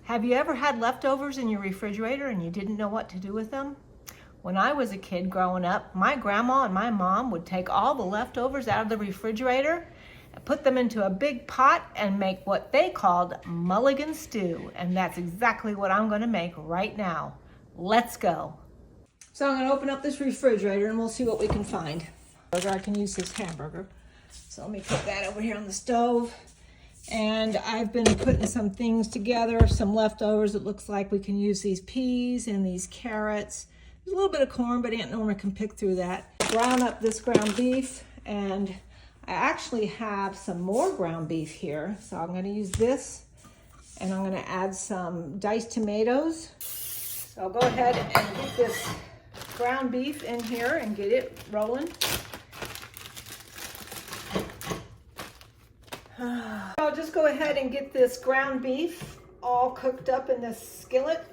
Have you ever had leftovers in your refrigerator and you didn't know what to do with them? When I was a kid growing up, my grandma and my mom would take all the leftovers out of the refrigerator and put them into a big pot and make what they called Mulligan stew. And that's exactly what I'm going to make right now. Let's go. So I'm going to open up this refrigerator and we'll see what we can find. I can use this hamburger. So let me put that over here on the stove. And I've been putting some things together, some leftovers. It looks like we can use these peas and these carrots. There's a little bit of corn, but Aunt Norma can pick through that. Brown up this ground beef, and I actually have some more ground beef here. So I'm gonna use this, and I'm gonna add some diced tomatoes. So I'll go ahead and get this ground beef in here and get it rolling. I'll just go ahead and get this ground beef all cooked up in this skillet.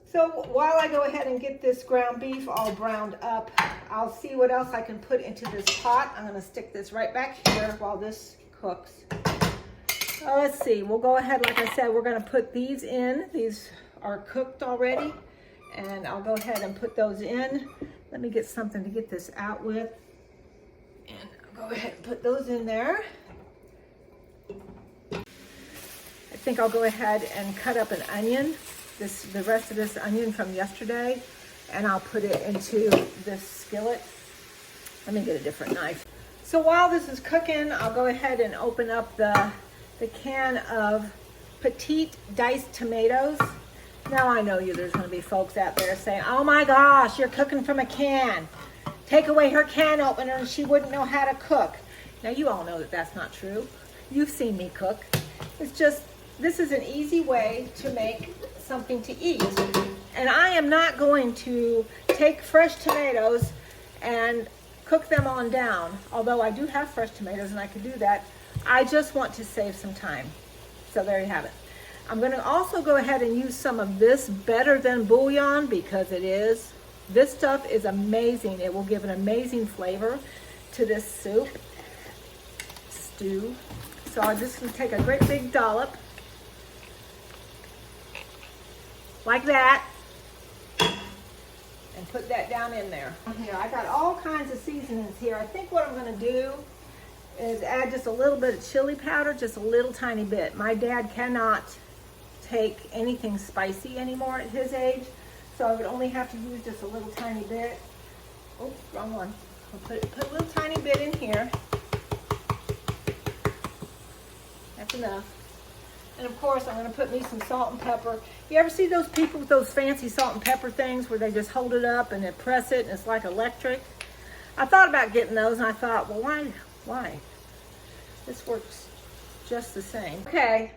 So while I go ahead and get this ground beef all browned up, I'll see what else I can put into this pot. I'm gonna stick this right back here while this cooks. So let's see, we'll go ahead, like I said, we're gonna put these in. These are cooked already, and I'll go ahead and put those in. Let me get something to get this out with. And I'll go ahead and put those in there. I think I'll go ahead and cut up an onion, the rest of this onion from yesterday, and I'll put it into this skillet. Let me get a different knife. So while this is cooking, I'll go ahead and open up the can of petite diced tomatoes. Now I know there's gonna be folks out there saying, oh my gosh, you're cooking from a can. Take away her can opener and she wouldn't know how to cook. Now you all know that that's not true. You've seen me cook. It's just, this is an easy way to make something to eat. And I am not going to take fresh tomatoes and cook them on down. Although I do have fresh tomatoes and I could do that. I just want to save some time. So there you have it. I'm gonna also go ahead and use some of this better than bouillon because it is. This stuff is amazing. It will give an amazing flavor to this soup, stew. So I'm just gonna take a great big dollop, like that, and put that down in there. Here, I got all kinds of seasonings here. I think what I'm gonna do is add just a little bit of chili powder, just a little tiny bit. My dad cannot take anything spicy anymore at his age, so I would only have to use just a little tiny bit. Oh, wrong one. I'll put a little tiny bit in here. That's enough. And of course, I'm gonna put me some salt and pepper. You ever see those people with those fancy salt and pepper things where they just hold it up and they press it and it's like electric? I thought about getting those and I thought, well, why? This works just the same. Okay,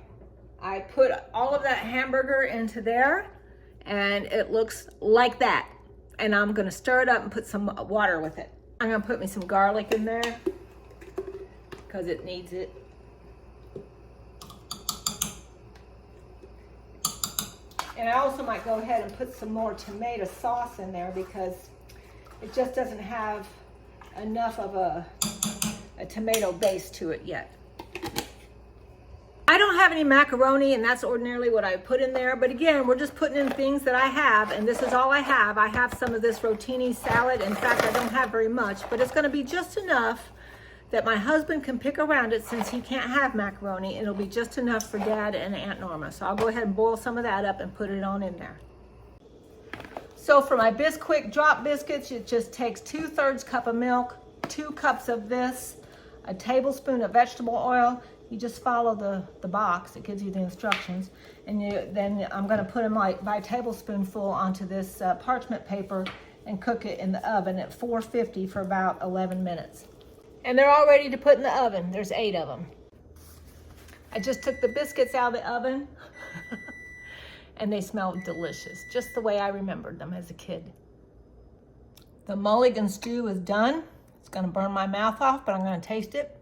I put all of that hamburger into there and it looks like that. And I'm gonna stir it up and put some water with it. I'm gonna put me some garlic in there because it needs it. And I also might go ahead and put some more tomato sauce in there because it just doesn't have enough of a tomato base to it yet. I don't have any macaroni, and that's ordinarily what I put in there. But again, we're just putting in things that I have, and this is all I have. I have some of this rotini salad. In fact, I don't have very much, but it's gonna be just enough that my husband can pick around it since he can't have macaroni. It'll be just enough for Dad and Aunt Norma. So I'll go ahead and boil some of that up and put it on in there. So for my Bisquick drop biscuits, it just takes 2/3 cup of milk, 2 cups of this, a tablespoon of vegetable oil. You just follow the box, it gives you the instructions. And then I'm gonna put them like by tablespoonful onto this parchment paper and cook it in the oven at 450 for about 11 minutes. And they're all ready to put in the oven. There's 8 of them. I just took the biscuits out of the oven and they smell delicious, just the way I remembered them as a kid. The Mulligan stew is done. It's gonna burn my mouth off, but I'm gonna taste it.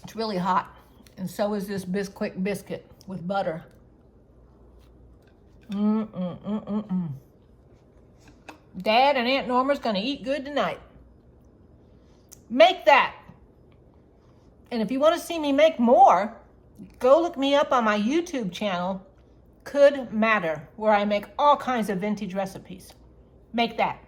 It's really hot, and so is this Bisquick biscuit with butter. Dad and Aunt Norma's gonna eat good tonight. Make that. And if you want to see me make more, go look me up on my YouTube channel, Could Matter, where I make all kinds of vintage recipes. Make that.